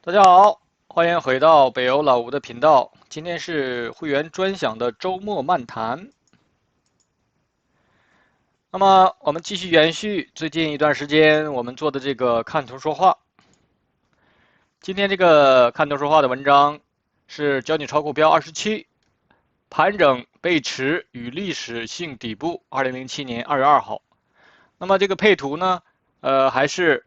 大家好，欢迎回到北欧老吴的频道。今天是会员专享的周末漫谈。那么我们继续延续最近一段时间我们做的这个看图说话。今天这个看图说话的文章是教你炒股票27，盘整背驰与历史性底部，2007年2月2号。那么这个配图呢，还是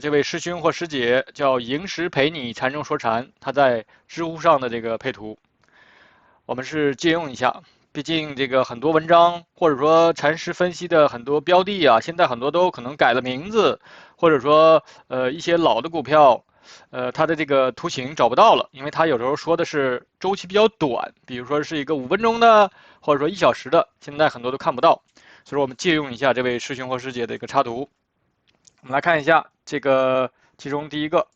这位师兄或师姐叫萤石陪你禅中说禅，他在知乎上的这个配图，我们是借用一下。毕竟这个很多文章或者说禅师分析的很多标的啊，现在很多都可能改了名字，或者说一些老的股票，它的这个图形找不到了，因为它有时候说的是周期比较短，比如说是一个5分钟的，或者说1小时的，现在很多都看不到。所以说我们借用一下这位师兄或师姐的一个插图，我们来看一下这个其中第一个。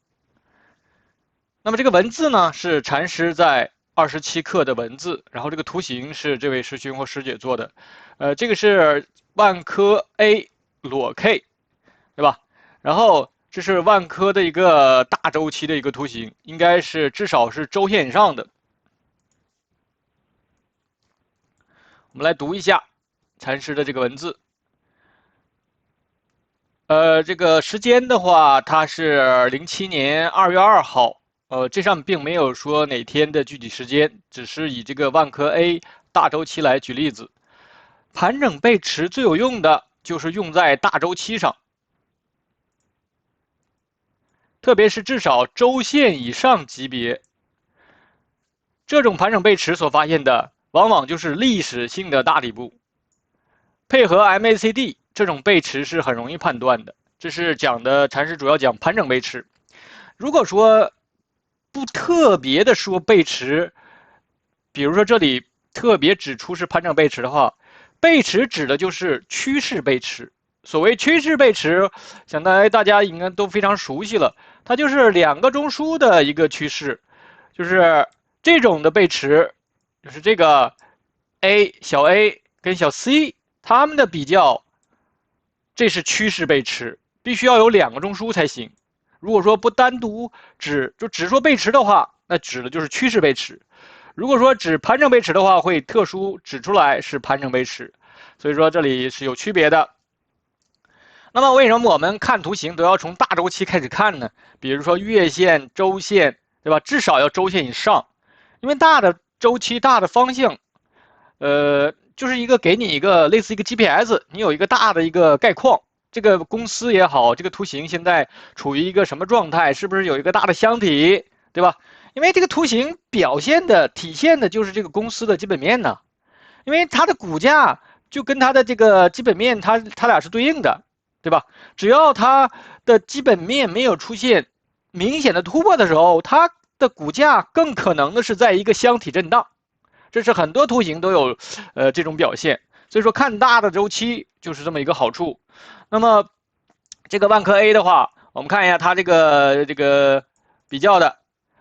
那么这个文字呢是禅师在27课的文字，然后这个图形是这位师兄或师姐做的，这个是万科 A 裸 K， 对吧？然后这是万科的一个大周期的一个图形，应该是至少是周线以上的。我们来读一下禅师的这个文字。这个时间的话，它是07年2月2号。这上并没有说哪天的具体时间，只是以这个万科 A 大周期来举例子。盘整背驰最有用的就是用在大周期上，特别是至少周线以上级别。这种盘整背驰所发现的，往往就是历史性的大底部，配合 MACD， 这种背驰是很容易判断的。这是讲的禅师主要讲盘整背驰。如果说不特别的说背驰，比如说这里特别指出是盘整背驰的话，背驰指的就是趋势背驰。所谓趋势背驰，想大家应该都非常熟悉了，它就是2个中枢的一个趋势，就是这种的背驰，就是这个 小 a 跟小 c 它们的比较，这是趋势背驰，必须要有2个中枢才行。如果说不单独只说背驰的话，那指的就是趋势背驰。如果说指盘整背驰的话，会特殊指出来是盘整背驰。所以说这里是有区别的。那么为什么我们看图形都要从大周期开始看呢？比如说月线、周线，对吧？至少要周线以上，因为大的周期、大的方向，就是一个给你一个类似一个 GPS，你有一个大的一个概况。这个公司也好，这个图形现在处于一个什么状态？是不是有一个大的箱体，对吧？因为这个图形表现的、体现的就是这个公司的基本面呢。因为它的股价就跟它的这个基本面它俩是对应的，对吧？只要它的基本面没有出现明显的突破的时候，它的股价更可能的是在一个箱体震荡。这是很多图形都有这种表现。所以说看大的周期就是这么一个好处。那么这个万科 A 的话，我们看一下它这个比较的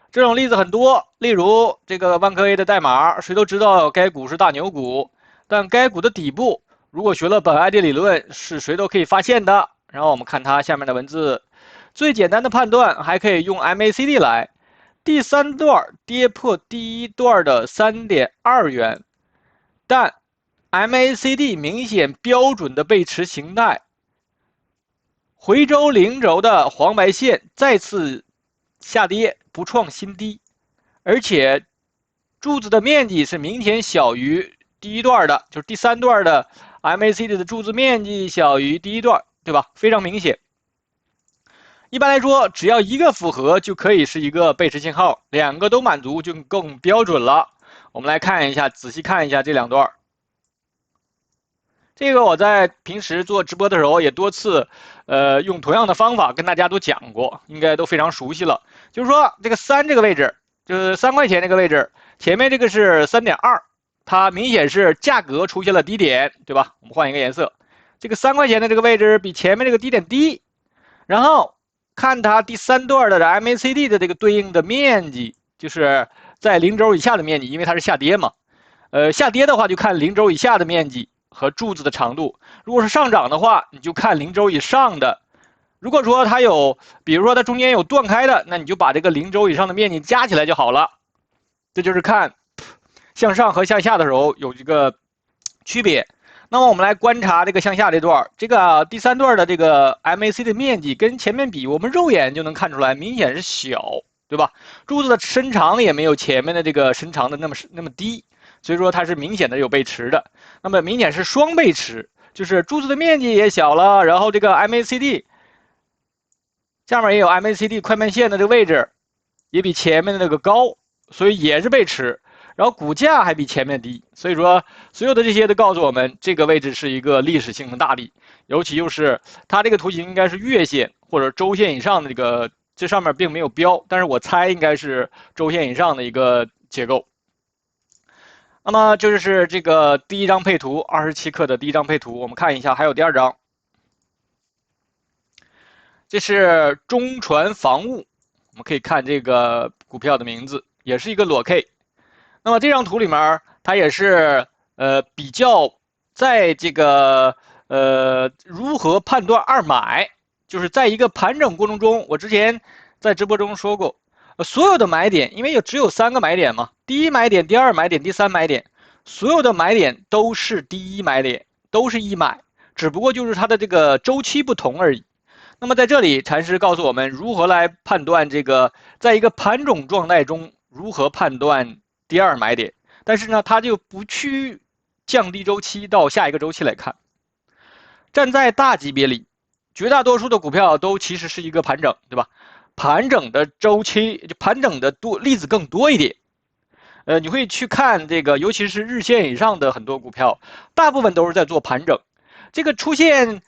这种例子很多，例如这个万科 A 的代码，谁都知道该股是大牛股，但该股的底部，如果学了本 ID 理论，是谁都可以发现的。然后我们看它下面的文字，最简单的判断还可以用 MACD 来。第3段跌破第1段的3.2元，但 MACD 明显标准的背驰形态，回周零轴的黄白线再次下跌，不创新低，而且柱子的面积是明显小于第1段的，就是第3段的 MACD 的柱子面积小于第1段，对吧？非常明显。一般来说，只要一个符合就可以是一个背驰信号，2个都满足就更标准了。我们来看一下，仔细看一下这2段。这个我在平时做直播的时候也多次，用同样的方法跟大家都讲过，应该都非常熟悉了。就是说，这个3这个位置，就是3块钱这个位置，前面这个是3.2，它明显是价格出现了低点，对吧？我们换一个颜色，这个3块钱的这个位置比前面这个低点低，然后看它第3段的 MACD 的这个对应的面积，就是在0轴以下的面积，因为它是下跌嘛。下跌的话就看0轴以下的面积和柱子的长度。如果是上涨的话，你就看0轴以上的如果说它有，比如说它中间有断开的，那你就把这个0轴以上的面积加起来就好了。这就是看向上和向下的时候有一个区别。那么我们来观察这个向下这段，这个第3段的这个 MAC 的面积跟前面比，我们肉眼就能看出来，明显是小，对吧？柱子的身长也没有前面的这个身长的那么低，所以说它是明显的有背驰的。那么明显是双背驰，就是柱子的面积也小了，然后这个 MACD 下面也有 MACD 快慢线的这个位置也比前面的那个高，所以也是背驰。然后股价还比前面低，所以说所有的这些都告诉我们，这个位置是一个历史性的大底，尤其又是它这个图形应该是月线或者周线以上的这个，这上面并没有标，但是我猜应该是周线以上的一个结构。那么就是这个第一张配图，27克的第一张配图，我们看一下，还有第2张，这是中船防务，我们可以看这个股票的名字，也是一个裸 K。那么这张图里面，它也是比较在这个如何判断二买，就是在一个盘整过程中，我之前在直播中说过，所有的买点，因为只有3个买点嘛，第1买点、第2买点、第3买点，所有的买点都是第1买点，都是一买，只不过就是它的这个周期不同而已。那么在这里，禅师告诉我们如何来判断这个，在一个盘整状态中如何判断第2买点，但是呢，它就不去降低周期到下一个周期来看。站在大级别里，绝大多数的股票都其实是一个盘整，对吧？盘整的周期就盘整的例子更多一点。你会去看这个，尤其是日线以上的很多股票，大部分都是在做盘整。这个出现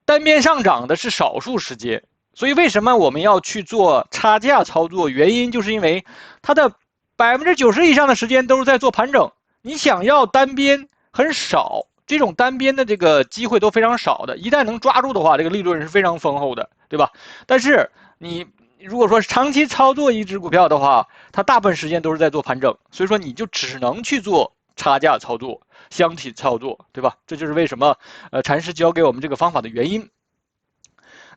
单边上涨的是少数时间，所以为什么我们要去做差价操作？原因就是因为它的90%以上的时间都是在做盘整，你想要单边很少，这种单边的这个机会都非常少的，一旦能抓住的话，这个利润是非常丰厚的，对吧？但是你如果说长期操作一只股票的话，它大部分时间都是在做盘整，所以说你就只能去做差价操作。箱体操作，对吧？这就是为什么禅师教给我们这个方法的原因。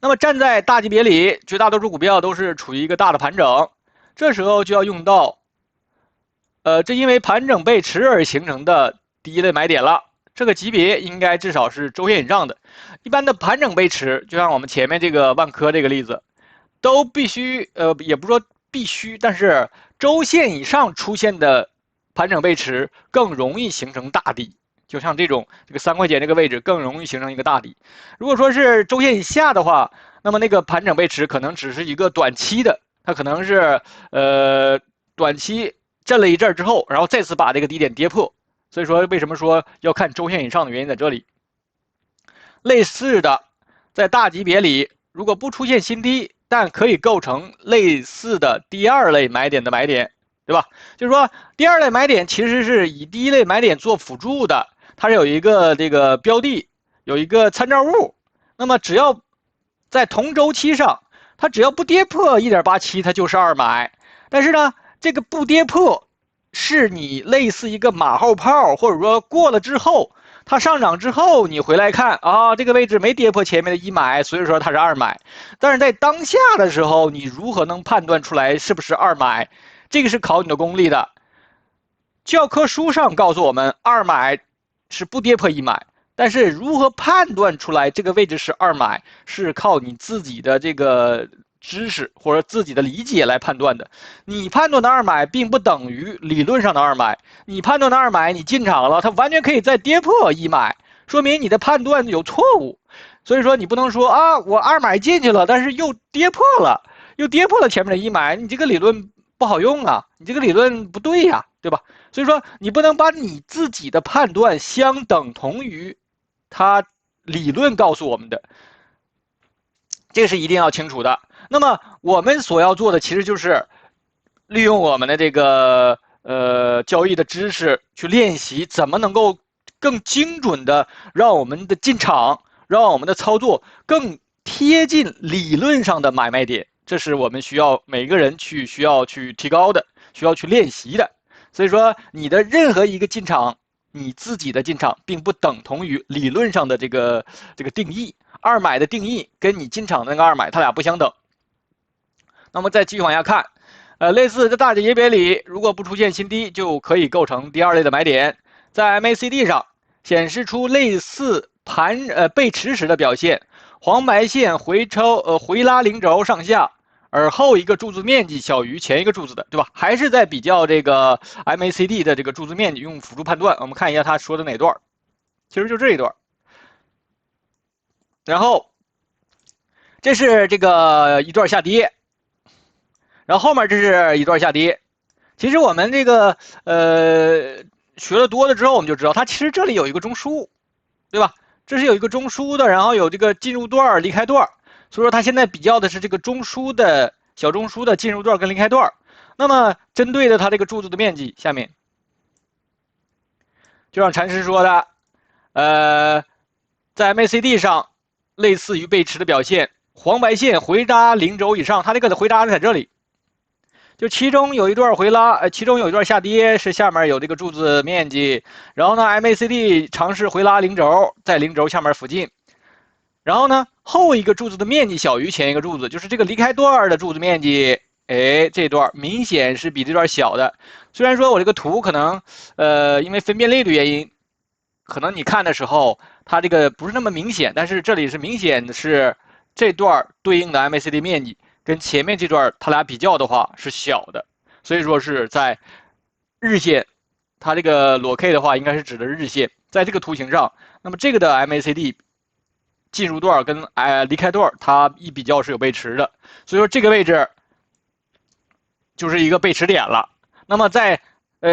那么站在大级别里，绝大多数股票都是处于一个大的盘整，这时候就要用到，这因为盘整背驰而形成的第1类买点了。这个级别应该至少是周线以上的。一般的盘整背驰，就像我们前面这个万科这个例子，都必须也不说必须，但是周线以上出现的盘整背驰更容易形成大底，就像这个3块钱这个位置更容易形成一个大底。如果说是周线以下的话，那么那个盘整背驰可能只是一个短期的，它可能是短期震了一阵之后，然后再次把这个低点跌破。所以说为什么说要看周线以上的原因在这里。类似的，在大级别里，如果不出现新低，但可以构成类似的第2类买点的买点。对吧？就是说，第2类买点其实是以第1类买点做辅助的，它是有一个这个标的，有一个参照物。那么只要在同周期上，它只要不跌破1.87，它就是2买。但是呢，这个不跌破，是你类似一个马后炮，或者说过了之后，它上涨之后，你回来看啊，这个位置没跌破前面的1买，所以说它是2买。但是在当下的时候，你如何能判断出来是不是2买？这个是考你的功力的。教科书上告诉我们，2买是不跌破1买，但是如何判断出来这个位置是2买，是靠你自己的这个知识或者自己的理解来判断的。你判断的2买并不等于理论上的2买，你判断的2买，你进场了，它完全可以再跌破1买，说明你的判断有错误。所以说你不能说啊，我2买进去了，但是又跌破了前面的1买，你这个理论不好用啊，你这个理论不对呀，对吧？所以说你不能把你自己的判断相等同于它理论告诉我们的，这个是一定要清楚的。那么我们所要做的其实就是利用我们的这个交易的知识去练习怎么能够更精准的让我们的进场，让我们的操作更贴近理论上的买卖点。这是我们每个人需要去提高的，需要去练习的。所以说，你的任何一个进场，你自己的进场并不等同于理论上的这个定义二买的定义跟你进场的那个二买它俩不相等。那么再继续往下看，类似这大级别里，如果不出现新低，就可以构成第二类的买点。在 MACD 上显示出类似背驰时的表现，黄白线回拉零轴上下，而后一个柱子面积小于前一个柱子的，对吧？还是在比较这个 MACD 的这个柱子面积，用辅助判断。我们看一下他说的哪段，其实就这一段。然后这是这个一段下跌，然后后面这是一段下跌。其实我们这个学了多了之后，我们就知道它其实这里有一个中枢，对吧？这是有一个中枢的，然后有这个进入段、离开段，所以说它现在比较的是这个中枢的小中枢的进入段跟离开段。那么针对的它这个柱子的面积，下面就像禅师说的，在 MACD 上类似于背驰的表现，黄白线回扎零轴以上，它这个的回扎在这里。就其中有一段回拉，其中有一段下跌，是下面有这个柱子面积，然后呢 MACD 尝试回拉零轴，在零轴下面附近，然后呢后一个柱子的面积小于前一个柱子，就是这个离开段的柱子面积，哎，这段明显是比这段小的。虽然说我这个图可能因为分辨率的原因，可能你看的时候它这个不是那么明显，但是这里是明显的是这段对应的 MACD 面积跟前面这段它俩比较的话是小的，所以说是在日线，它这个裸 K 的话应该是指的日线，在这个图形上，那么这个的 MACD 进入段跟离开段它一比较是有背驰的，所以说这个位置就是一个背驰点了。那么在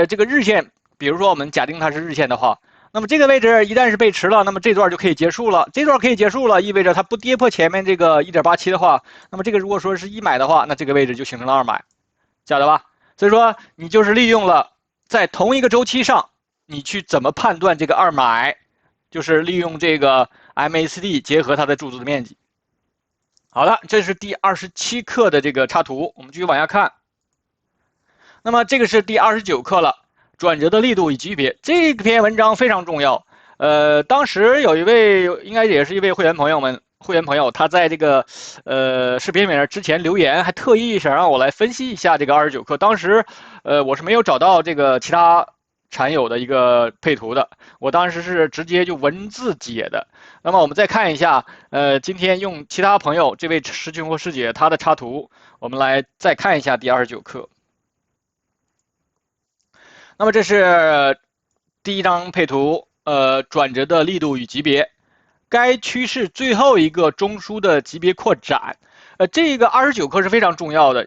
这个日线，比如说我们假定它是日线的话，那么这个位置一旦是背驰了，那么这段就可以结束了。这段可以结束了，意味着它不跌破前面这个 1.87 的话，那么这个如果说是一买的话，那这个位置就形成了二买，晓得吧？所以说你就是利用了在同一个周期上，你去怎么判断这个二买，就是利用这个 MACD 结合它的柱子的面积。好了，这是第27课的这个插图，我们继续往下看。那么这个是第29课了。转折的力度与级别，这篇文章非常重要。当时有一位应该也是一位会员朋友，他在这个视频里面之前留言，还特意想让我来分析一下这个29课。当时我是没有找到这个其他禅友的一个配图的，我当时是直接就文字解的。那么我们再看一下，今天用其他朋友这位师兄或师姐他的插图，我们来再看一下第29课。那么这是第一张配图，转折的力度与级别，该趋势最后一个中枢的级别扩展，这个29课是非常重要的。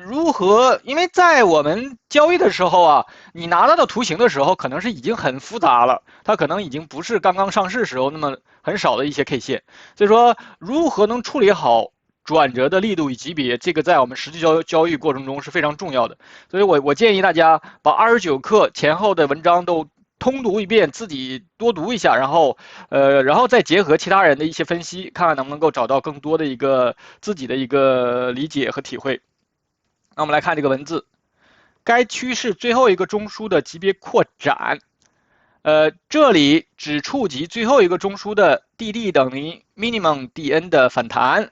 如何？因为在我们交易的时候啊，你拿到的图形的时候，可能是已经很复杂了，它可能已经不是刚刚上市时候那么很少的一些 K 线，所以说如何能处理好转折的力度与级别，这个在我们实际交易过程中是非常重要的。所以我建议大家把29课前后的文章都通读一遍，自己多读一下，然后再结合其他人的一些分析，看看能不能够找到更多的一个自己的一个理解和体会。那我们来看这个文字，该趋势最后一个中枢的级别扩展，这里只触及最后一个中枢的 DD 等于 minimum DN 的反弹。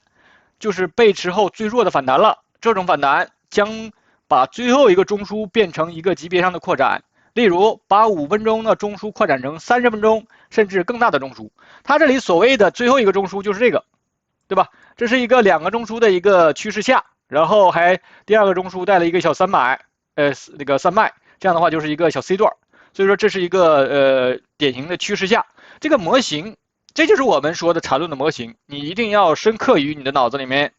就是背驰后最弱的反弹了，这种反弹将把最后一个中枢变成一个级别上的扩展，例如把5分钟的中枢扩展成30分钟甚至更大的中枢。它这里所谓的最后一个中枢就是这个，对吧？这是一个2个中枢的一个趋势下，然后还第2个中枢带了一个小3买，那个3脉，这样的话就是一个小 C 段。所以说这是一个典型的趋势下，这个模型。这就是我们说的缠论的模型，你一定要深刻于你的脑子里面。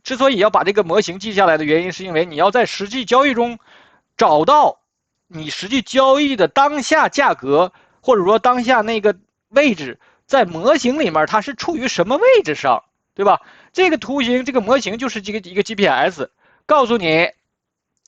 之所以要把这个模型记下来的原因，是因为你要在实际交易中找到你实际交易的当下价格，或者说当下那个位置，在模型里面它是处于什么位置上，对吧？这个图形，这个模型就是一个 GPS， 告诉你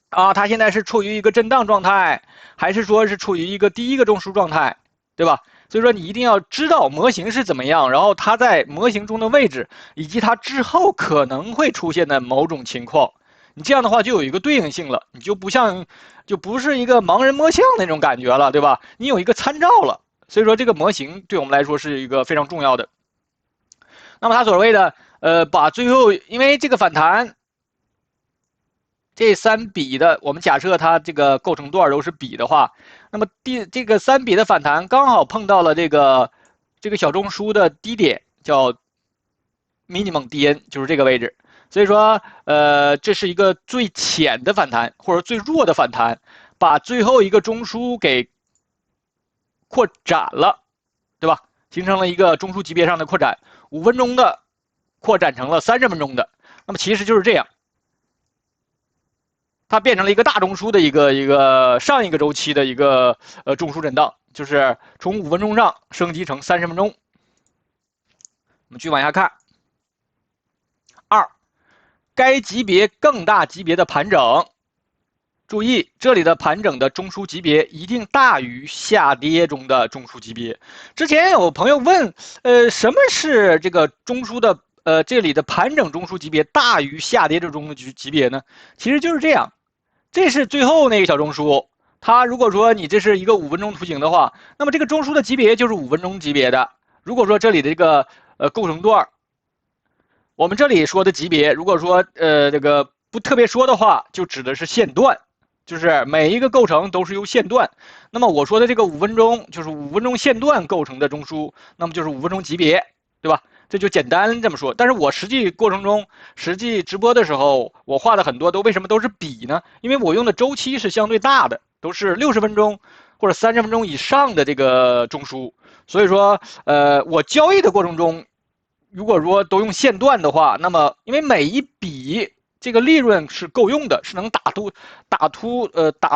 啊，它现在是处于一个震荡状态，还是说是处于一个第一个中枢状态，对吧？所以说你一定要知道模型是怎么样，然后它在模型中的位置，以及它之后可能会出现的某种情况，你这样的话就有一个对应性了，你就不是一个盲人摸象那种感觉了，对吧？你有一个参照了，所以说这个模型对我们来说是一个非常重要的。那么它所谓的把最后，因为这个反弹这3笔的，我们假设它这个构成段都是笔的话，那么这个3笔的反弹刚好碰到了这个小中枢的低点，叫 minimum DN， 就是这个位置。所以说，这是一个最浅的反弹或者最弱的反弹，把最后一个中枢给扩展了，对吧？形成了一个中枢级别上的扩展，5分钟的扩展成了30分钟的。那么其实就是这样，它变成了一个大中枢的一个上一个周期的一个中枢震荡，就是从5分钟上升级成30分钟。我们继续往下看。2，该级别更大级别的盘整。注意，这里的盘整的中枢级别一定大于下跌中的中枢级别。之前有朋友问，什么是这个中枢的这里的盘整中枢级别大于下跌这中枢级别呢？其实就是这样，这是最后那个小中枢。它如果说你这是一个5分钟图形的话，那么这个中枢的级别就是5分钟级别的。如果说这里的这个构成段，我们这里说的级别，如果说这个不特别说的话，就指的是线段。就是每一个构成都是由线段，那么我说的这个5分钟就是5分钟线段构成的中枢，那么就是5分钟级别，对吧？这就简单这么说。但是我实际过程中，实际直播的时候，我画的很多为什么都是笔呢？因为我用的周期是相对大的，都是60分钟或者30分钟以上的这个中枢，所以说，我交易的过程中，如果说都用线段的话，那么因为每一笔这个利润是够用的，是能打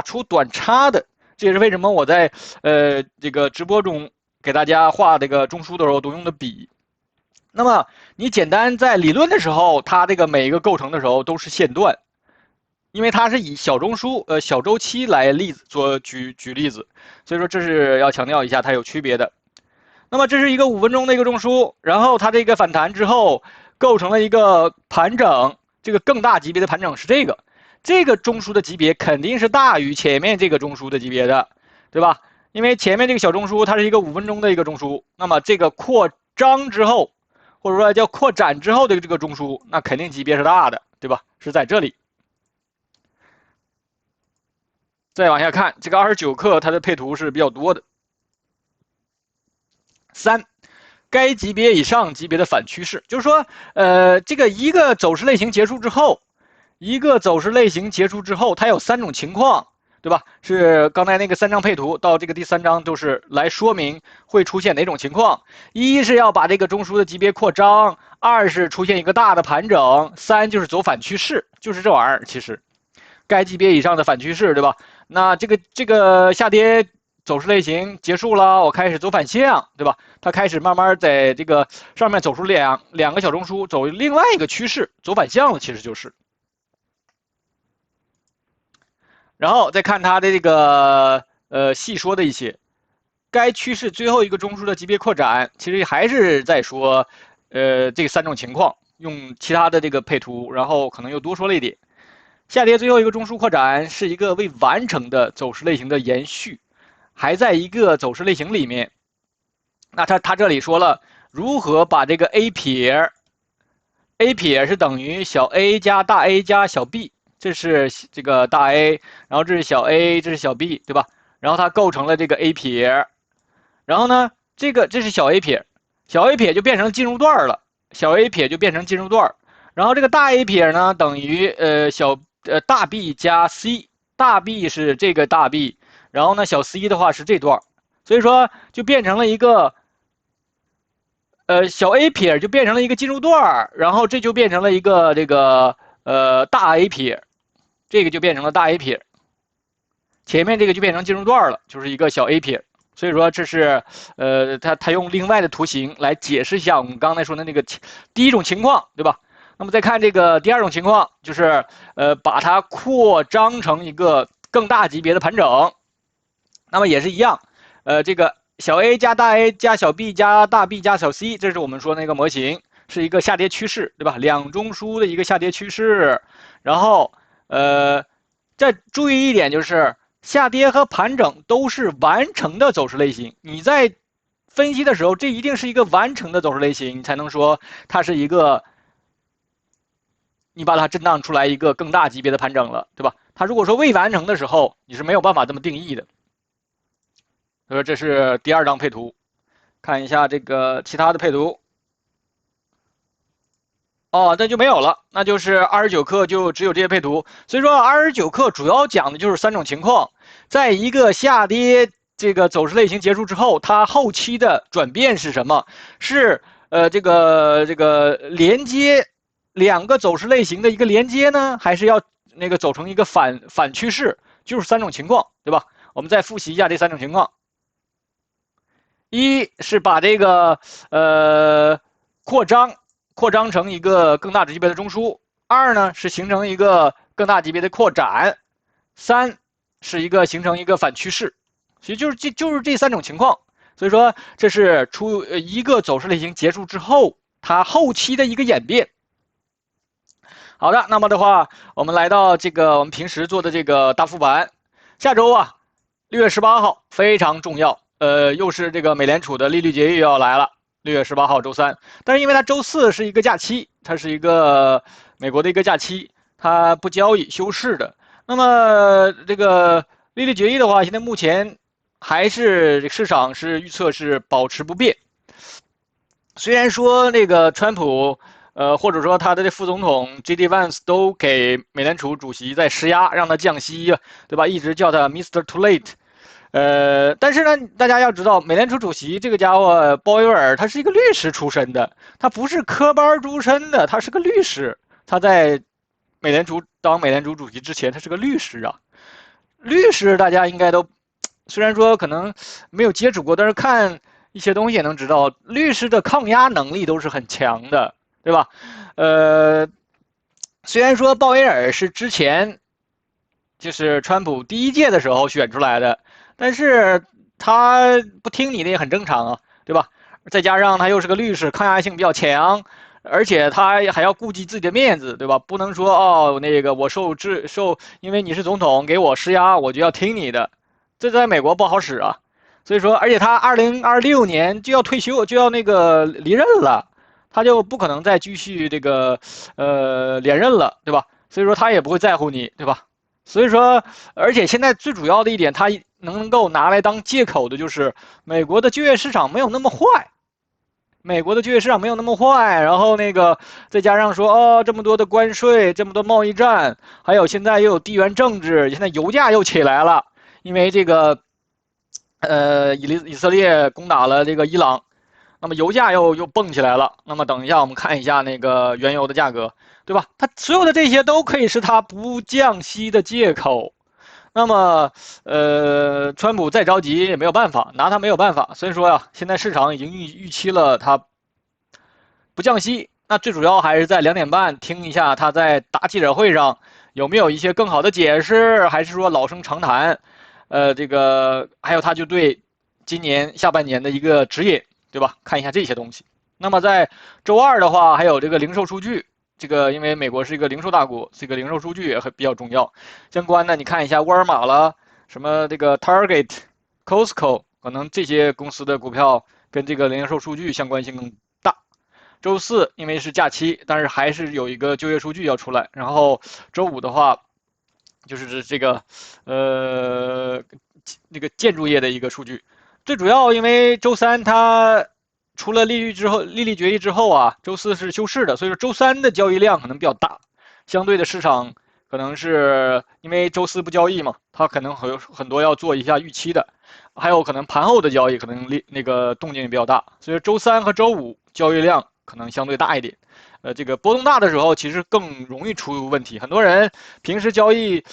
出短差的。这也是为什么我在这个直播中给大家画这个中枢的时候都用的笔。那么你简单在理论的时候，它这个每一个构成的时候都是线段，因为它是以小中枢小周期来举例子，所以说这是要强调一下它有区别的。那么这是一个5分钟的一个中枢，然后它这个反弹之后构成了一个盘整。这个更大级别的盘整是这个中枢的级别肯定是大于前面这个中枢的级别的，对吧？因为前面这个小中枢它是一个5分钟的一个中枢，那么这个扩张之后，或者说叫扩展之后的这个中枢，那肯定级别是大的，对吧？是在这里。再往下看，这个29课它的配图是比较多的。3，该级别以上级别的反趋势，就是说，这个一个走势类型结束之后，它有3种情况，对吧？是刚才那个3张配图到这个第3张都是来说明会出现哪种情况。一是要把这个中枢的级别扩张，2是出现一个大的盘整，3就是走反趋势，就是这玩意儿。其实，该级别以上的反趋势，对吧？那这个下跌走势类型结束了，我开始走反向，对吧？它开始慢慢在这个上面走出两个小中枢，走另外一个趋势，走反向了，其实就是。然后再看它的这个细说的一些，该趋势最后一个中枢的级别扩展，其实还是在说这3种情况，用其他的这个配图，然后可能又多说了一点。下跌最后一个中枢扩展是一个未完成的走势类型的延续，还在一个走势类型里面。那他这里说了如何把这个 A 撇是等于小 a 加大 A 加小 b， 这是这个大 A， 然后这是小 a， 这是小 b， 对吧？然后它构成了这个 A 撇，然后呢，这是小 A 撇，小 A 撇就变成进入段了，小 A 撇就变成进入段，然后这个大 A 撇呢等于大 B 加 C， 大 B 是这个大 B， 然后呢小 C 的话是这段，所以说就变成了一个小 A 撇就变成了一个进入段，然后这就变成了一个这个大 A 撇，这个就变成了大 A 撇，前面这个就变成进入段了，就是一个小 A 撇。所以说这是他用另外的图形来解释一下我们刚才说的那个第一种情况，对吧？那么再看这个第2种情况，就是把它扩张成一个更大级别的盘整，那么也是一样，这个小 a 加大 A 加小 b 加大 B 加小 c， 这是我们说的那个模型，是一个下跌趋势，对吧？两中枢的一个下跌趋势，然后再注意一点就是下跌和盘整都是完成的走势类型，你在分析的时候，这一定是一个完成的走势类型，你才能说它是一个，你把它震荡出来一个更大级别的盘整了，对吧？它如果说未完成的时候，你是没有办法这么定义的。所以说这是第2张配图，看一下这个其他的配图。哦，那就没有了，那就是29克就只有这些配图。所以说29克主要讲的就是3种情况，在一个下跌这个走势类型结束之后，它后期的转变是什么？是这个连接2个走势类型的一个连接呢，还是要那个走成一个反趋势？就是3种情况，对吧？我们再复习一下这3种情况。一是把这个扩张成一个更大级别的中枢；二呢是形成一个更大级别的扩展；三是形成一个反趋势。其实就是这3种情况。所以说这是一个走势类型结束之后，它后期的一个演变。好的，那么的话，我们来到这个我们平时做的这个大复盘，下周啊，6月18号非常重要。又是这个美联储的利率决议要来了，6月18号周三。但是因为它周四是一个假期，它是一个美国的一个假期，它不交易休市的。那么这个利率决议的话，现在目前还是市场是预测是保持不变。虽然说那个川普或者说他的这副总统 J.D. Vance 都给美联储主席在施压，让他降息，对吧？一直叫他 Mr. Too Late。但是呢，大家要知道，美联储主席这个家伙鲍威尔，他是一个律师出身的，他不是科班出身的，他是个律师。他在当美联储主席之前，他是个律师啊。律师大家应该都，虽然说可能没有接触过，但是看一些东西也能知道，律师的抗压能力都是很强的，对吧？虽然说鲍威尔是之前就是川普第1届的时候选出来的。但是他不听你的也很正常啊，对吧？再加上他又是个律师，抗压性比较强，而且他还要顾及自己的面子，对吧？不能说哦，那个我因为你是总统给我施压，我就要听你的，这在美国不好使啊。所以说，而且他2026年就要退休，就要那个离任了，他就不可能再继续这个连任了，对吧？所以说他也不会在乎你，对吧？所以说，而且现在最主要的一点，他能够拿来当借口的就是美国的就业市场没有那么坏，美国的就业市场没有那么坏，然后那个再加上说哦，这么多的关税，这么多贸易战，还有现在又有地缘政治，现在油价又起来了，因为这个以色列攻打了这个伊朗，那么油价又蹦起来了。那么等一下我们看一下那个原油的价格，对吧？它所有的这些都可以是它不降息的借口。那么，川普再着急也没有办法，拿他没有办法。所以说呀，现在市场已经预期了他不降息。那最主要还是在2点半听一下他在大记者会上有没有一些更好的解释，还是说老生常谈？这个还有他就对今年下半年的一个指引，对吧？看一下这些东西。那么在周二的话，还有这个零售数据。这个因为美国是一个零售大国，这个零售数据也比较重要。相关的你看一下沃尔玛了，什么这个 Target、Costco， 可能这些公司的股票跟这个零售数据相关性更大。周四因为是假期，但是还是有一个就业数据要出来。然后周五的话，就是这个那个建筑业的一个数据。最主要因为周三它除了利率决议之后啊，周四是休市的，所以说周三的交易量可能比较大，相对的市场可能是因为周四不交易嘛，它可能有很多要做一下预期的，还有可能盘后的交易可能那个动静也比较大，所以周三和周五交易量可能相对大一点。这个波动大的时候，其实更容易出问题。很多人平时交易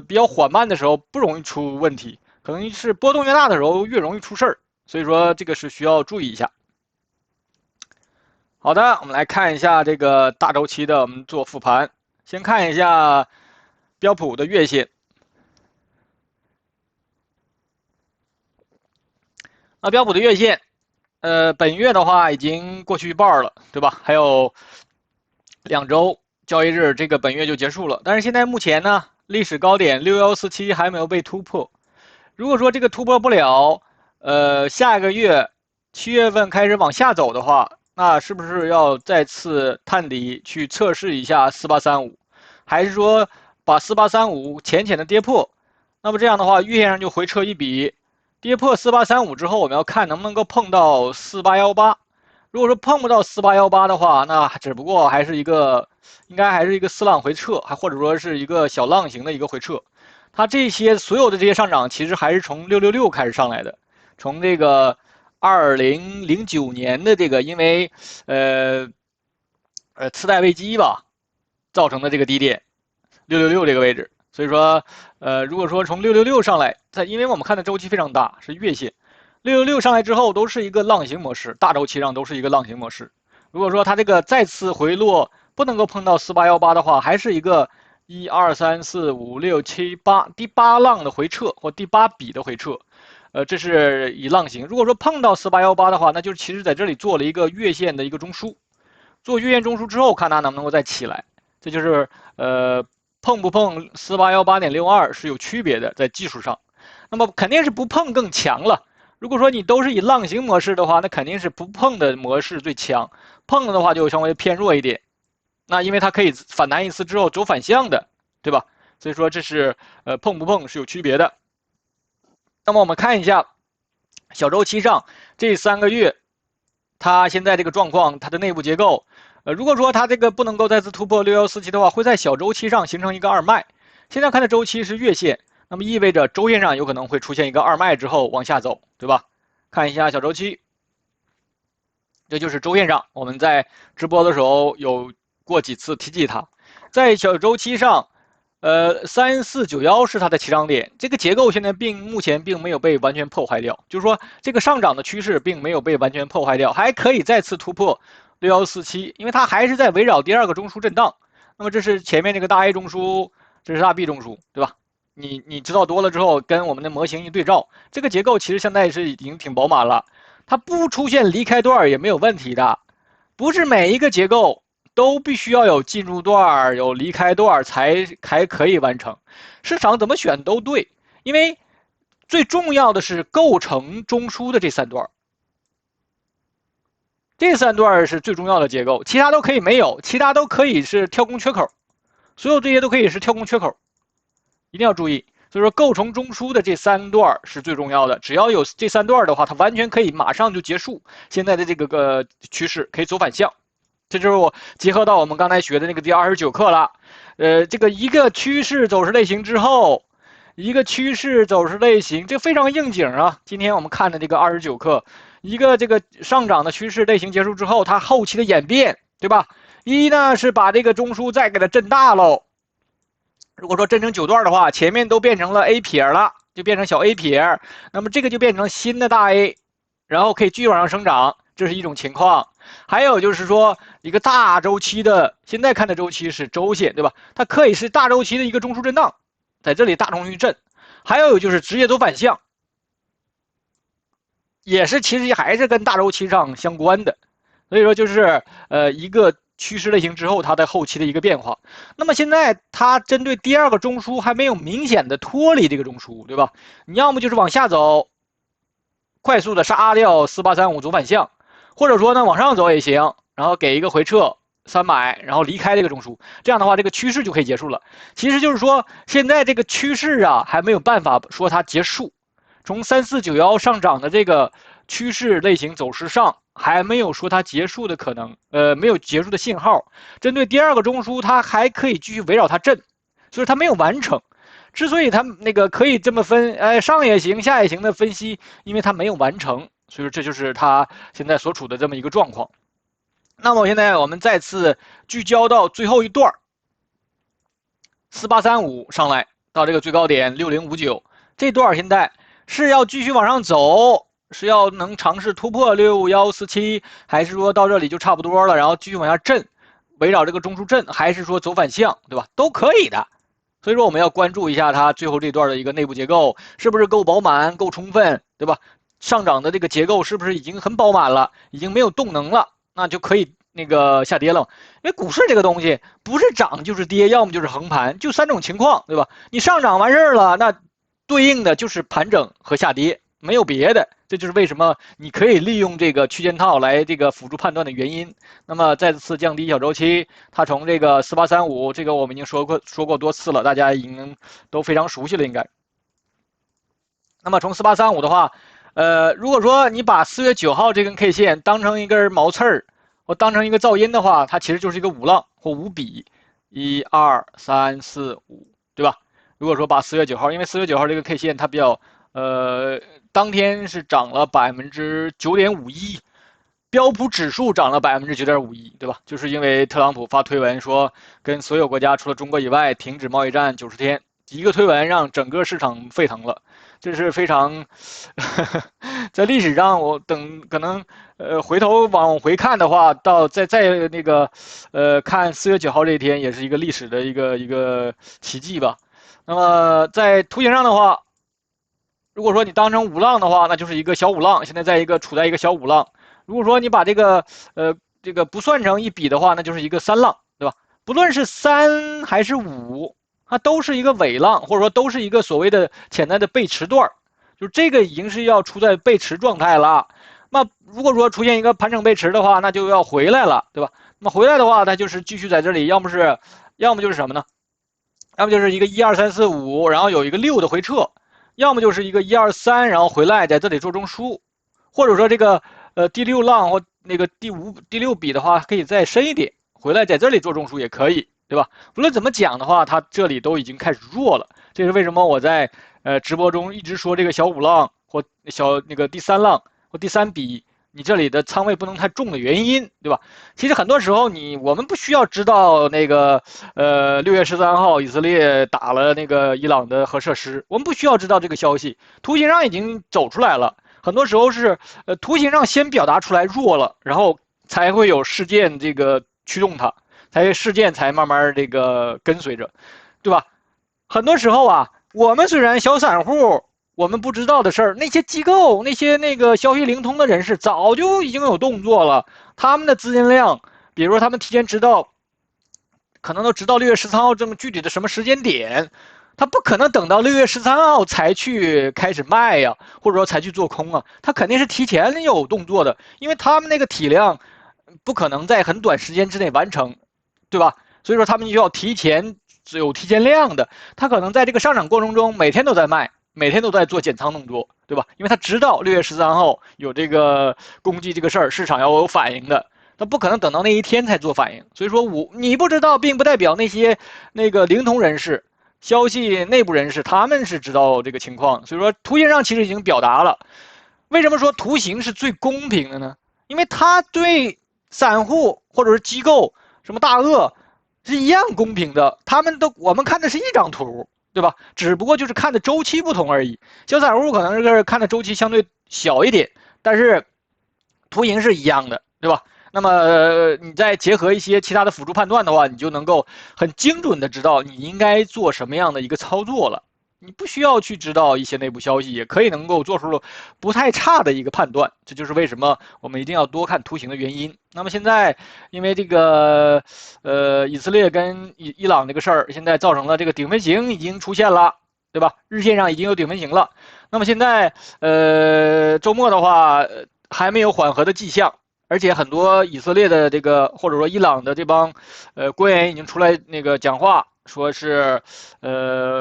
比较缓慢的时候不容易出问题，可能是波动越大的时候越容易出事儿，所以说这个是需要注意一下。好的，我们来看一下这个大周期的，我们做复盘。先看一下标普的月线。那标普的月线，本月的话已经过去一半了，对吧？还有2周交易日，这个本月就结束了。但是现在目前呢，历史高点6147还没有被突破。如果说这个突破不了，下个月7月份开始往下走的话，那是不是要再次探底去测试一下4835，还是说把4835浅浅的跌破？那么这样的话，月线上就回撤一笔，跌破4835之后，我们要看能不能够碰到4818。如果说碰不到4818的话，那只不过还是一个，应该还是一个四浪回撤，还或者说是一个小浪形的一个回撤。它这些所有的这些上涨，其实还是从666开始上来的，从这个2009年的这个因为呃次贷危机吧造成的这个低点666这个位置。所以说如果说从666上来，因为我们看的周期非常大，是月线，666上来之后都是一个浪形模式，大周期上都是一个浪形模式。如果说它这个再次回落不能够碰到4818的话，还是一个1、2、3、4、5、6、7、8第8浪的回撤或第8笔的回撤。这是以浪形。如果说碰到4818的话，那就是其实在这里做了一个月线的一个中枢，做月线中枢之后，看它能不能够再起来。这就是碰不碰4818.62是有区别的，在技术上。那么肯定是不碰更强了。如果说你都是以浪形模式的话，那肯定是不碰的模式最强，碰了的话就稍微偏弱一点。那因为它可以反弹一次之后走反向的，对吧？所以说这是碰不碰是有区别的。那么我们看一下小周期上这3个月，它现在这个状况，它的内部结构，如果说它这个不能够再次突破6147的话，会在小周期上形成一个二脉。现在看的周期是月线，那么意味着周线上有可能会出现一个二脉之后往下走，对吧？看一下小周期，这就是周线上，我们在直播的时候有过几次提及它，在小周期上。3491是它的起涨点，这个结构现在目前并没有被完全破坏掉，就是说这个上涨的趋势并没有被完全破坏掉，还可以再次突破6147，因为它还是在围绕第2个中枢震荡。那么这是前面这个大 A 中枢，这是大 B 中枢，对吧？你知道多了之后，跟我们的模型一对照，这个结构其实现在是已经挺饱满了，它不出现离开段也没有问题的，不是每一个结构都必须要有进入段有离开段才可以完成。市场怎么选都对，因为最重要的是构成中枢的这3段，这3段是最重要的结构，其他都可以没有，其他都可以是跳空缺口，所有这些都可以是跳空缺口，一定要注意。所以说构成中枢的这3段是最重要的，只要有这3段的话，它完全可以马上就结束现在的这个趋势，可以走反向。这就是我结合到我们刚才学的那个第29课了，这个一个趋势走势类型之后，一个趋势走势类型，这非常应景啊。今天我们看的这个29课，一个这个上涨的趋势类型结束之后，它后期的演变，对吧？一呢是把这个中枢再给它震大喽。如果说震成9段的话，前面都变成了 A 撇了，就变成小 A 撇，那么这个就变成新的大 A，然后可以继续往上生长，这是一种情况。还有就是说，一个大周期的，现在看的周期是周线，对吧？它可以是大周期的一个中枢震荡，在这里大中枢震。还有就是直接走反向，也是其实还是跟大周期上相关的。所以说就是一个趋势类型之后，它在后期的一个变化。那么现在它针对第2个中枢还没有明显的脱离这个中枢，对吧？你要么就是往下走，快速的杀掉4835走反向。或者说呢，往上走也行，然后给一个回撤300，然后离开这个中枢，这样的话，这个趋势就可以结束了。其实就是说，现在这个趋势啊，还没有办法说它结束。从3491上涨的这个趋势类型走势上，还没有说它结束的可能，没有结束的信号。针对第2个中枢，它还可以继续围绕它震，所以它没有完成。之所以它那个可以这么分，上也行，下也行的分析，因为它没有完成。所以说这就是它现在所处的这么一个状况。那么现在我们再次聚焦到最后一段，4835上来到这个最高点6059，这段现在是要继续往上走，是要能尝试突破6147，还是说到这里就差不多了，然后继续往下震，围绕这个中枢震，还是说走反向，对吧？都可以的。所以说我们要关注一下它最后这段的一个内部结构是不是够饱满、够充分，对吧？上涨的这个结构是不是已经很饱满了，已经没有动能了，那就可以那个下跌了。因为股市这个东西不是涨就是跌，要么就是横盘，就3种情况，对吧？你上涨完事儿了，那对应的就是盘整和下跌，没有别的，这就是为什么你可以利用这个区间套来这个辅助判断的原因。那么再次降低小周期，它从这个4835，这个我们已经说过多次了，大家已经都非常熟悉了应该。那么从4835的话，如果说你把4月9号这根 K 线当成一根毛刺儿，或当成一个噪音的话，它其实就是一个五浪或五笔，1、2、3、4、5，对吧？如果说把4月9号，因为4月9号这个 K 线它比较，当天是涨了9.51%，标普指数涨了9.51%，对吧？就是因为特朗普发推文说，跟所有国家除了中国以外停止贸易战90天，一个推文让整个市场沸腾了，这是非常，在历史上我等可能回头往回看的话，到再那个看4月9号这一天，也是一个历史的一个奇迹吧。那么在图形上的话，如果说你当成五浪的话，那就是一个小五浪，现在处在一个小五浪。如果说你把这个不算成一笔的话，那就是一个三浪，对吧？不论是3还是5，它都是一个尾浪，或者说都是一个所谓的潜在的背驰段，就这个已经是要处在背驰状态了。那如果说出现一个盘整背驰的话，那就要回来了，对吧？那么回来的话，它就是继续在这里，要么就是什么呢？要么就是一个1、2、3、4、5，然后有一个6的回撤，要么就是一个1、2、3，然后回来在这里做中枢，或者说这个第6浪或那个第六笔的话，可以再深一点，回来在这里做中枢也可以，对吧？无论怎么讲的话，它这里都已经开始弱了。这是为什么我在直播中一直说这个小五浪或那个第3浪或第3笔，你这里的仓位不能太重的原因，对吧？其实很多时候我们不需要知道那个6月13号以色列打了那个伊朗的核设施，我们不需要知道这个消息，图形上已经走出来了。很多时候是图形上先表达出来弱了，然后才会有事件这个驱动它，事件才慢慢这个跟随着，对吧？很多时候啊，我们虽然小散户，我们不知道的事儿，那些机构、那些那个消息灵通的人士早就已经有动作了，他们的资金量，比如说他们提前知道，可能都知道6月13号这么具体的什么时间点，他不可能等到6月13号才去开始卖呀，或者说才去做空啊，他肯定是提前有动作的，因为他们那个体量不可能在很短时间之内完成，对吧？所以说他们就要有提前量的，他可能在这个上涨过程中每天都在卖，每天都在做减仓动作，对吧？因为他知道6月13号有这个攻击这个事儿，市场要有反应的。他不可能等到那一天才做反应，所以说你不知道，并不代表那些那个灵通人士、消息内部人士他们是知道这个情况。所以说图形上其实已经表达了。为什么说图形是最公平的呢？因为它对散户或者是机构、什么大鳄是一样公平的，我们看的是一张图，对吧？只不过就是看的周期不同而已。小散户可能是看的周期相对小一点，但是图形是一样的，对吧？那么你再结合一些其他的辅助判断的话，你就能够很精准的知道你应该做什么样的一个操作了。你不需要去知道一些内部消息，也可以能够做出不太差的一个判断。这就是为什么我们一定要多看图形的原因。那么现在因为这个以色列跟伊朗这个事儿，现在造成了这个顶分型已经出现了，对吧？日线上已经有顶分型了。那么现在周末的话还没有缓和的迹象。而且很多以色列的这个或者说伊朗的这帮官员已经出来那个讲话，说是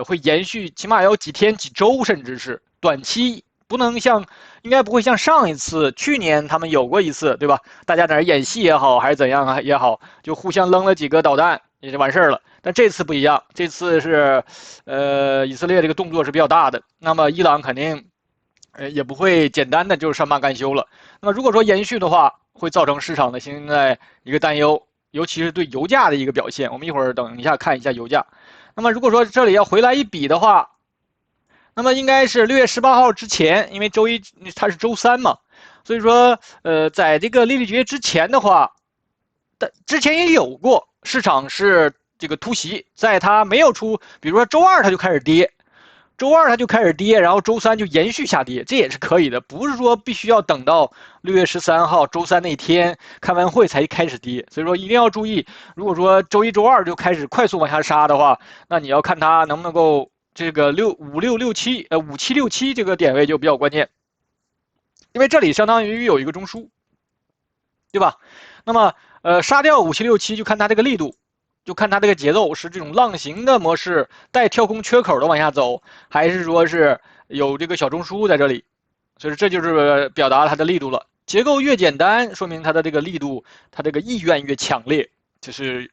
会延续，起码有几天几周，甚至是短期不能应该不会像上一次去年他们有过一次，对吧？大家在那演戏也好，还是怎样也好，就互相扔了几个导弹也就完事儿了。但这次不一样，这次是以色列这个动作是比较大的，那么伊朗肯定也不会简单的就是善罢甘休了。那么如果说延续的话，会造成市场的现在一个担忧，尤其是对油价的一个表现。我们一会儿等一下看一下油价。那么如果说这里要回来一笔的话，那么应该是6月18号之前，因为周一它是周三嘛，所以说在这个利率决议之前的话，之前也有过市场是这个突袭，在它没有出，比如说周二它就开始跌，周二它就开始跌，然后周三就延续下跌，这也是可以的，不是说必须要等到6月13号周三那天开完会才开始跌。所以说一定要注意，如果说周一周二就开始快速往下杀的话，那你要看它能不能够这个5767这个点位就比较关键。因为这里相当于有一个中枢，对吧？那么杀掉5767就看它这个力度，就看它这个节奏是这种浪形的模式带跳空缺口的往下走，还是说是有这个小中枢在这里，所以这就是表达它的力度了。结构越简单，说明它的这个力度，它这个意愿越强烈，就是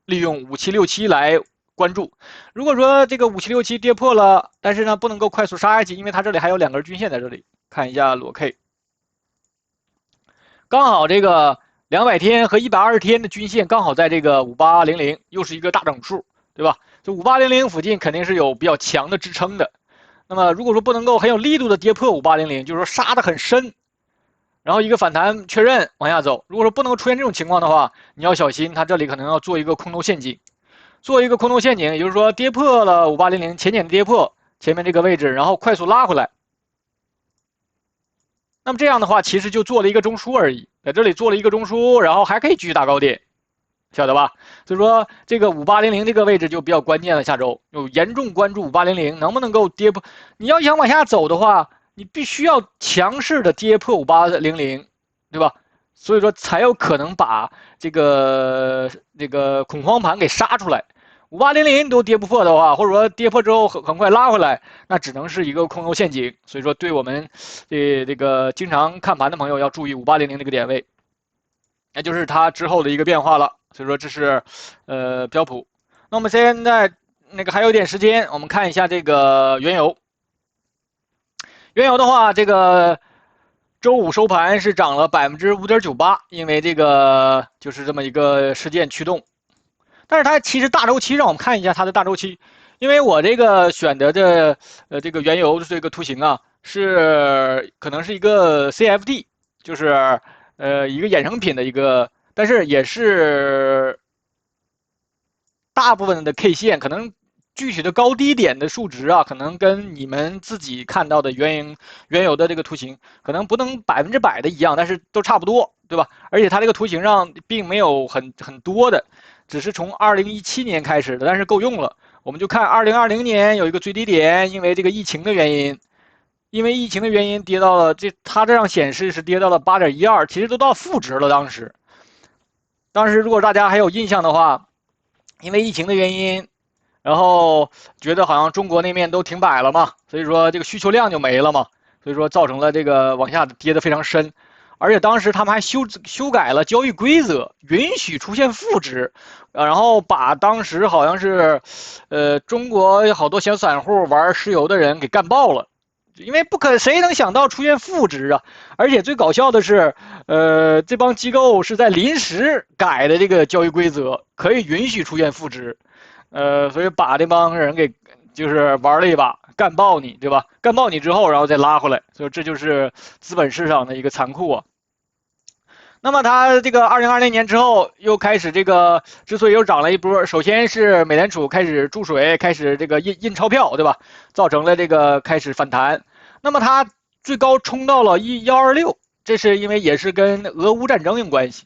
利用5767来关注。如果说这个5767跌破了，但是呢不能够快速杀下去，因为它这里还有2根均线在这里。看一下裸 K，刚好这个200天和120天的均线刚好在这个5800，又是一个大整数，对吧？就5800附近肯定是有比较强的支撑的。那么如果说不能够很有力度的跌破5800，就是说杀得很深，然后一个反弹确认往下走。如果说不能够出现这种情况的话，你要小心，它这里可能要做一个空头陷阱，做一个空头陷阱，也就是说跌破了5800，浅浅的跌破前面这个位置，然后快速拉回来。那么这样的话，其实就做了一个中枢而已，在这里做了一个中枢，然后还可以继续打高点，晓得吧？所以说这个5800这个位置就比较关键了，下周有严重关注5800能不能够跌破。你要想往下走的话，你必须要强势的跌破5800，对吧？所以说才有可能把这个恐慌盘给杀出来。5800都跌不破的话，或者说跌破之后很快拉回来，那只能是一个空头陷阱。所以说，对我们这个经常看盘的朋友要注意5800这个点位，那就是它之后的一个变化了。所以说这是标普。那我们现在还有一点时间，我们看一下这个原油。原油的话，这个周五收盘是涨了5.98%，因为这个就是这么一个事件驱动。但是它其实大周期，让我们看一下它的大周期，因为我这个选择的这个原油的这个图形啊，是可能是一个 CFD，就是一个衍生品的一个，但是也是大部分的 K 线可能具体的高低点的数值啊，可能跟你们自己看到的原油的这个图形可能不能100%的一样，但是都差不多，对吧？而且它这个图形上并没有很多的，只是从2017年开始的，但是够用了。我们就看2020年有一个最低点，因为这个疫情的原因，跌到了它这样显示是跌到了8.12，其实都到负值了。当时如果大家还有印象的话，因为疫情的原因，然后觉得好像中国那面都停摆了嘛，所以说这个需求量就没了嘛，所以说造成了这个往下跌得非常深，而且当时他们还修改了交易规则，允许出现负值，然后把当时好像是，中国好多小散户玩石油的人给干爆了。因为谁能想到出现负值啊？而且最搞笑的是，这帮机构是在临时改的这个交易规则，可以允许出现负值。所以把这帮人给就是玩了一把，干爆你，对吧？干爆你之后，然后再拉回来，所以这就是资本市场的一个残酷啊。那么它这个2020年之后又开始之所以又涨了一波，首先是美联储开始注水，开始这个印钞票，对吧？造成了这个开始反弹。那么它最高冲到了126，这是因为也是跟俄乌战争有关系。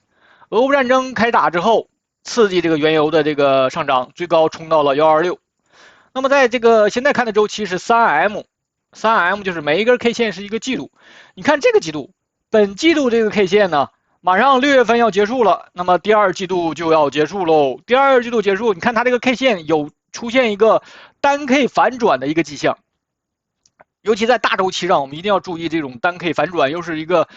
俄乌战争开打之后，刺激这个原油的这个上涨，最高冲到了126。那么在这个现在看的周期是3M，3M 就是每一根 K 线是一个季度。你看这个季度，本季度这个 K 线呢，马上6月份要结束了，那么第二季度就要结束喽。第二季度结束，你看它这个 K 线有出现一个单 K 反转的一个迹象。尤其在大周期上，我们一定要注意这种单 K 反转，又是一个，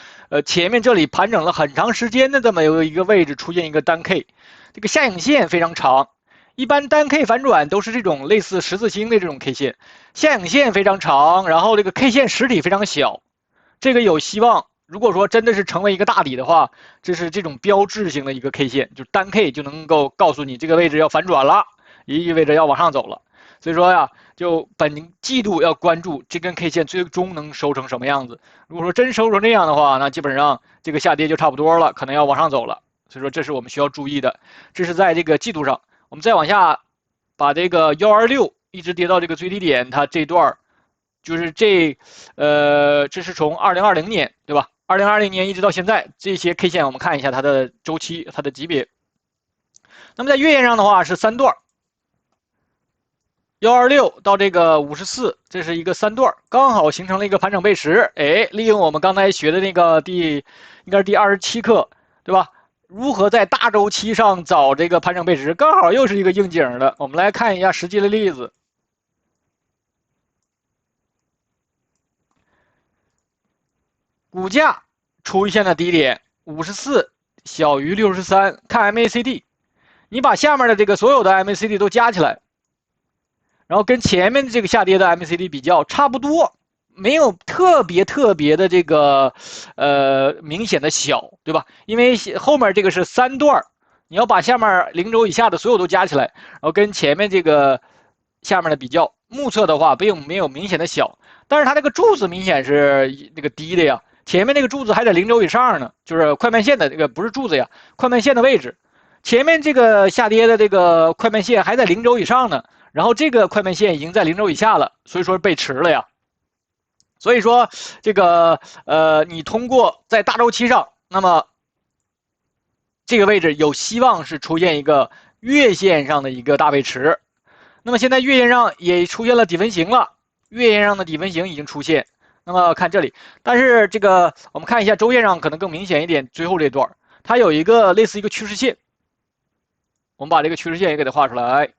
前面这里盘整了很长时间的这么一个位置出现一个单 K，这个下影线非常长。一般单 K 反转都是这种类似十字星的这种 K 线，下影线非常长，然后这个 K 线实体非常小，这个有希望。如果说真的是成为一个大底的话，这是这种标志性的一个 K 线，就单 K 就能够告诉你这个位置要反转了，意味着要往上走了。所以说呀，就本季度要关注这根 K 线最终能收成什么样子。如果说真收成这样的话，那基本上这个下跌就差不多了，可能要往上走了。所以说这是我们需要注意的。这是在这个季度上，我们再往下把这个126一直跌到这个最低点，它这段就是这是从2020年对吧？2020年一直到现在，这些 K 线我们看一下它的周期、它的级别。那么在月线上的话是3段。126到这个54，这是一个三段，刚好形成了一个盘整背驰。哎，利用我们刚才学的那个应该是第27课，对吧？如何在大周期上找这个盘整背驰，刚好又是一个应景的。我们来看一下实际的例子。股价出现的低点54小于63，看 MACD， 你把下面的这个所有的 MACD 都加起来，然后跟前面这个下跌的 MACD 比较，差不多，没有特别的这个明显的小，对吧？因为后面这个是三段，你要把下面0轴以下的所有都加起来，然后跟前面这个下面的比较，目测的话并没有明显的小，但是它这个柱子明显是那个低的呀。前面那个柱子还在0轴以上呢，就是快慢线的这个不是柱子呀，快慢线的位置。前面这个下跌的这个快慢线还在0轴以上呢，然后这个快慢线已经在0轴以下了，所以说背驰了呀。所以说这个你通过在大周期上，那么这个位置有希望是出现一个月线上的一个大背驰。那么现在月线上也出现了底分型了，月线上的底分型已经出现。那么看这里，但是这个我们看一下周线上可能更明显一点，最后这段它有一个类似一个趋势线，我们把这个趋势线也给它画出来，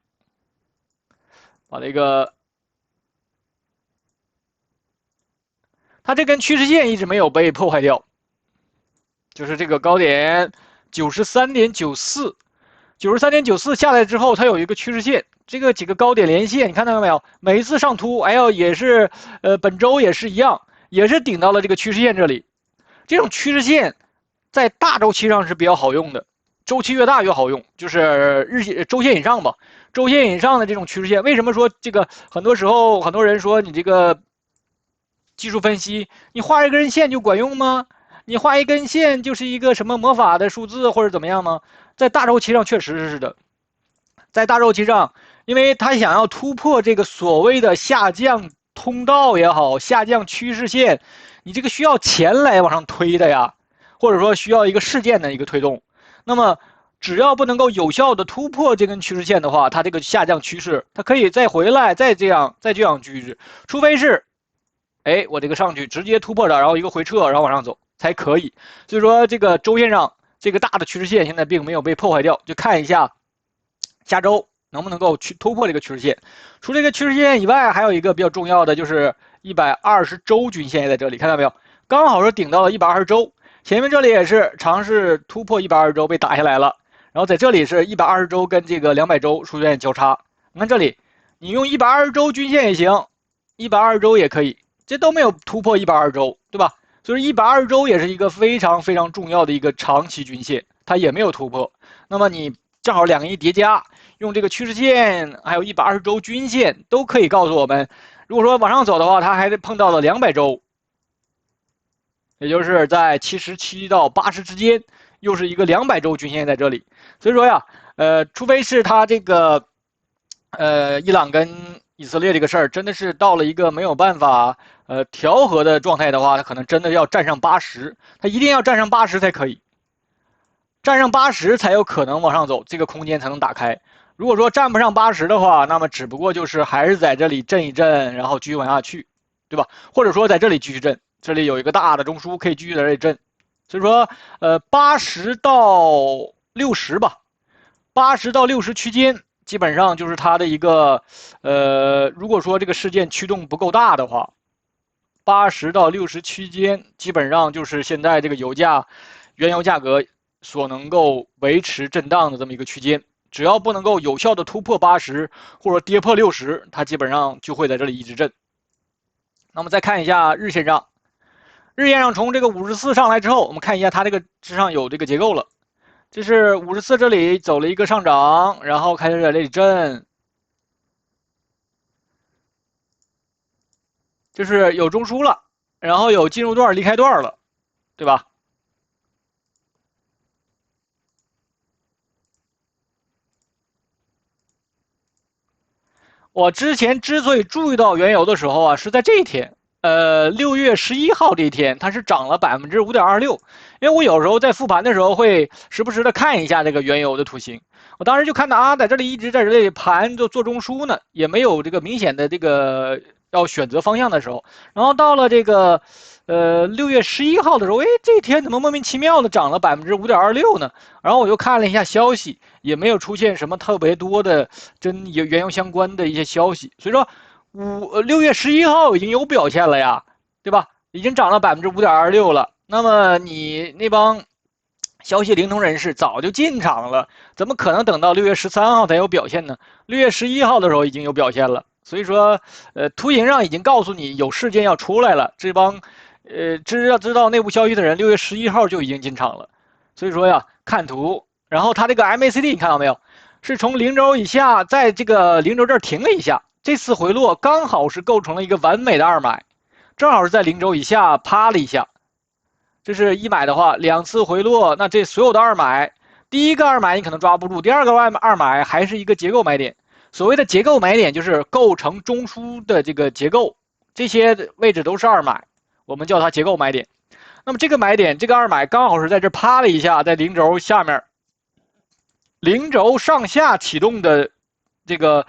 把这个它这根趋势线一直没有被破坏掉，就是这个高点93.94，93.94下来之后，它有一个趋势线，这个几个高点连线，你看到没有？每一次上突，哎呦，也是，本周也是一样，也是顶到了这个趋势线这里。这种趋势线在大周期上是比较好用的，周期越大越好用，就是周线以上吧。周线以上的这种趋势线，为什么说这个很多时候很多人说你这个技术分析，你画一根线就管用吗？你画一根线就是一个什么魔法的数字或者怎么样吗？在大周期上确实是的，在大周期上，因为他想要突破这个所谓的下降通道也好，下降趋势线，你这个需要钱来往上推的呀，或者说需要一个事件的一个推动。那么只要不能够有效的突破这根趋势线的话，它这个下降趋势它可以再回来，再这样继续，除非是哎，我这个上去直接突破了，然后一个回撤，然后往上走才可以。所以说这个周线上这个大的趋势线现在并没有被破坏掉，就看一下下周能不能够去突破这个趋势线。除了这个趋势线以外，还有一个比较重要的就是120周均线在这里，看到没有？刚好是顶到了120周。前面这里也是尝试突破120周被打下来了，然后在这里是120周跟这个200周出现交叉。你看这里，你用120周均线也行，120周也可以。这都没有突破120周，对吧？所以120周也是一个非常重要的一个长期均线，它也没有突破。那么你正好两个一叠加，用这个趋势线还有120周均线都可以告诉我们，如果说往上走的话，它还得碰到了200周，也就是在77到80之间，又是一个200周均线在这里。所以说呀，除非是它这个伊朗跟以色列这个事儿真的是到了一个没有办法调和的状态的话，它可能真的要站上80，它一定要站上80才可以，站上80才有可能往上走，这个空间才能打开。如果说站不上80的话，那么只不过就是还是在这里震一震，然后继续往下去，对吧？或者说在这里继续震，这里有一个大的中枢可以继续在这里震。所以说，80到60吧，80到60区间。基本上就是它的一个，如果说这个事件驱动不够大的话，80到60区间基本上就是现在这个原油价格所能够维持震荡的这么一个区间。只要不能够有效的突破80或者跌破60，它基本上就会在这里一直震。那么再看一下日线上，日线上从这个54上来之后，我们看一下它这个之上有这个结构了。这是54这里走了一个上涨，然后开始在这里震，就是有中枢了，然后有进入段离开段了，对吧？我之前之所以注意到原油的时候啊，是在这一天， 6月11号这一天，它是涨了5.26%。因为我有时候在复盘的时候会时不时的看一下这个原油的图形，我当时就看到啊，在这里一直在这里盘做中枢呢，也没有这个明显的这个要选择方向的时候，然后到了这个6月11号的时候，哎，这一天怎么莫名其妙的涨了5.26%呢？然后我又看了一下消息，也没有出现什么特别多的跟原油相关的一些消息，所以说6月11号已经有表现了呀，对吧？已经涨了5.26%了。那么你那帮消息灵通人士早就进场了，怎么可能等到6月13号才有表现呢？6月11号的时候已经有表现了，所以说，图形上已经告诉你有事件要出来了。这帮，知道内部消息的人，6月11号就已经进场了。所以说呀，看图，然后它这个 MACD 你看到没有？是从零轴以下，在这个零轴这儿停了一下，这次回落刚好是构成了一个完美的二买，正好是在零轴以下趴了一下。这是一买的话，两次回落，那这所有的二买，第一个二买你可能抓不住，第二个二买还是一个结构买点。所谓的结构买点就是构成中枢的这个结构，这些位置都是二买，我们叫它结构买点。那么这个买点，这个二买刚好是在这趴了一下，在零轴下面，零轴上下启动的这个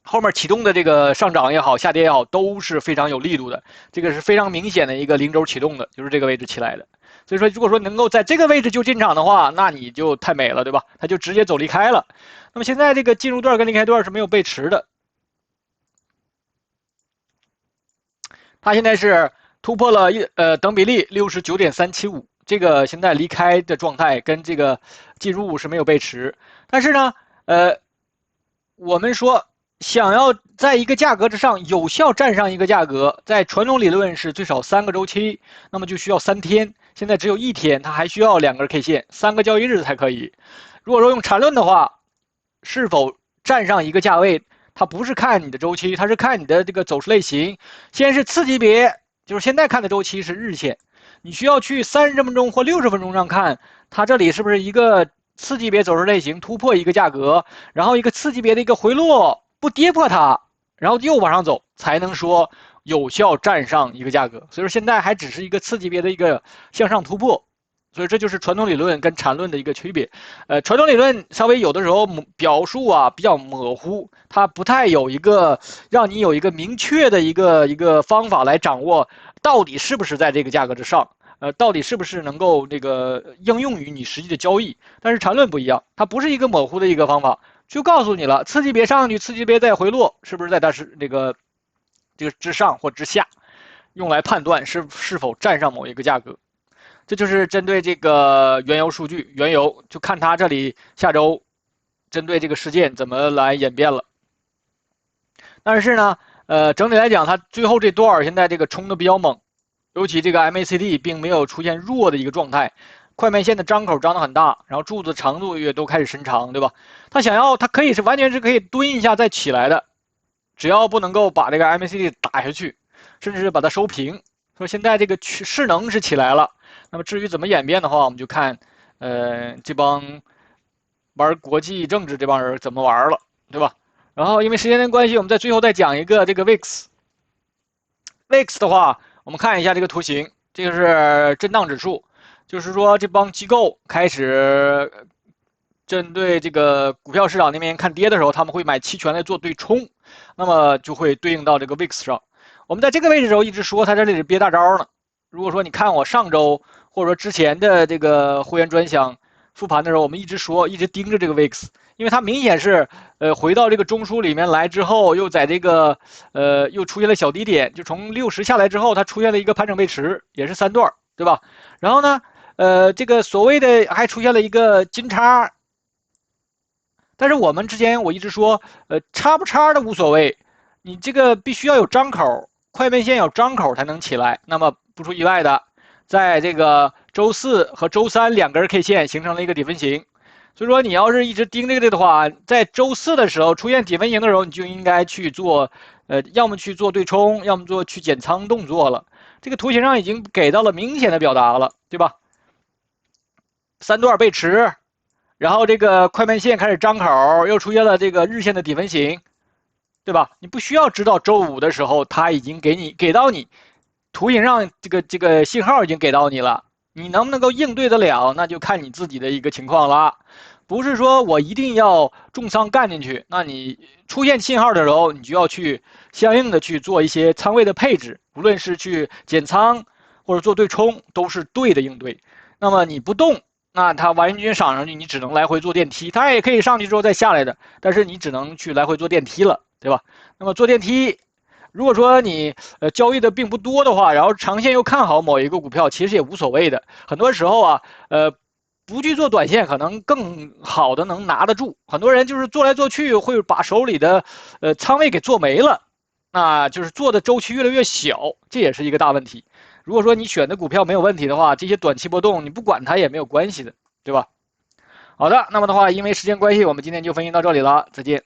后面启动的这个上涨也好，下跌也好，都是非常有力度的。这个是非常明显的一个零轴启动的，就是这个位置起来的。所以说，如果说能够在这个位置就进场的话，那你就太美了，对吧？它就直接走离开了。那么现在这个进入段跟离开段是没有背驰的，它现在是突破了等比例69.375，这个现在离开的状态跟这个进入是没有背驰。但是呢，我们说想要在一个价格之上有效站上一个价格，在传统理论是最少3个周期，那么就需要3天，现在只有1天，它还需要2根 K 线，3个交易日才可以。如果说用缠论的话，是否站上一个价位，它不是看你的周期，它是看你的这个走势类型。先是次级别，就是现在看的周期是日线，你需要去30分钟或60分钟上看，它这里是不是一个次级别走势类型突破一个价格，然后一个次级别的一个回落不跌破它，然后又往上走，才能说有效站上一个价格。所以说现在还只是一个次级别的一个向上突破。所以这就是传统理论跟缠论的一个区别。传统理论稍微有的时候表述啊比较模糊，它不太有一个让你有一个明确的一个方法来掌握到底是不是在这个价格之上，到底是不是能够这个应用于你实际的交易。但是缠论不一样，它不是一个模糊的一个方法，就告诉你了，次级别上去，次级别再回落，是不是在它是这个之上或之下，用来判断是否站上某一个价格。这就是针对这个原油数据，原油就看它这里下周针对这个事件怎么来演变了。但是呢，整体来讲，它最后这段现在这个冲的比较猛，尤其这个 MACD 并没有出现弱的一个状态，快慢线的张口张得很大，然后柱子长度也都开始伸长，对吧？它可以是完全是可以蹲一下再起来的，只要不能够把这个 MACD 打下去，甚至是把它收平。说现在这个势能是起来了。那么至于怎么演变的话，我们就看，这帮玩国际政治这帮人怎么玩了，对吧？然后因为时间的关系，我们在最后再讲一个这个 VIX。VIX 的话，我们看一下这个图形，这个是震荡指数，就是说这帮机构开始针对这个股票市场那边看跌的时候，他们会买期权来做对冲，那么就会对应到这个 VIX 上。我们在这个位置的时候一直说它这里是憋大招呢。如果说你看我上周或者说之前的这个会员专享复盘的时候，我们一直盯着这个 VIX， 因为它明显是回到这个中枢里面来之后，又在这个又出现了小低点，就从60下来之后，它出现了一个盘整背驰，也是3段，对吧？然后呢，这个所谓的还出现了一个金叉，但是我们之前我一直说，叉不叉的无所谓，你这个必须要有张口，快慢线有张口才能起来。那么不出意外的，在这个周4和周32根 K 线形成了一个底分型，所以说你要是一直盯这个的话，在周4的时候出现底分型的时候，你就应该去做，要么去做对冲，要么去减仓动作了。这个图形上已经给到了明显的表达了，对吧？3段背驰。然后这个快慢线开始张口，又出现了这个日线的底分型，对吧？你不需要知道周五的时候它已经给到你图形上这个信号已经给到你了，你能不能够应对得了，那就看你自己的一个情况了。不是说我一定要重仓干进去，那你出现信号的时候，你就要去相应的去做一些仓位的配置，无论是去减仓或者做对冲，都是对的应对。那么你不动，那它完全上上去，你只能来回坐电梯，它也可以上去之后再下来的，但是你只能去来回坐电梯了，对吧？那么坐电梯，如果说你交易的并不多的话，然后长线又看好某一个股票，其实也无所谓的。很多时候啊，不去做短线，可能更好的能拿得住。很多人就是做来做去，会把手里的仓位给做没了，那就是做的周期越来越小，这也是一个大问题。如果说你选的股票没有问题的话，这些短期波动你不管它也没有关系的，对吧？好的，那么的话，因为时间关系，我们今天就分析到这里了，再见。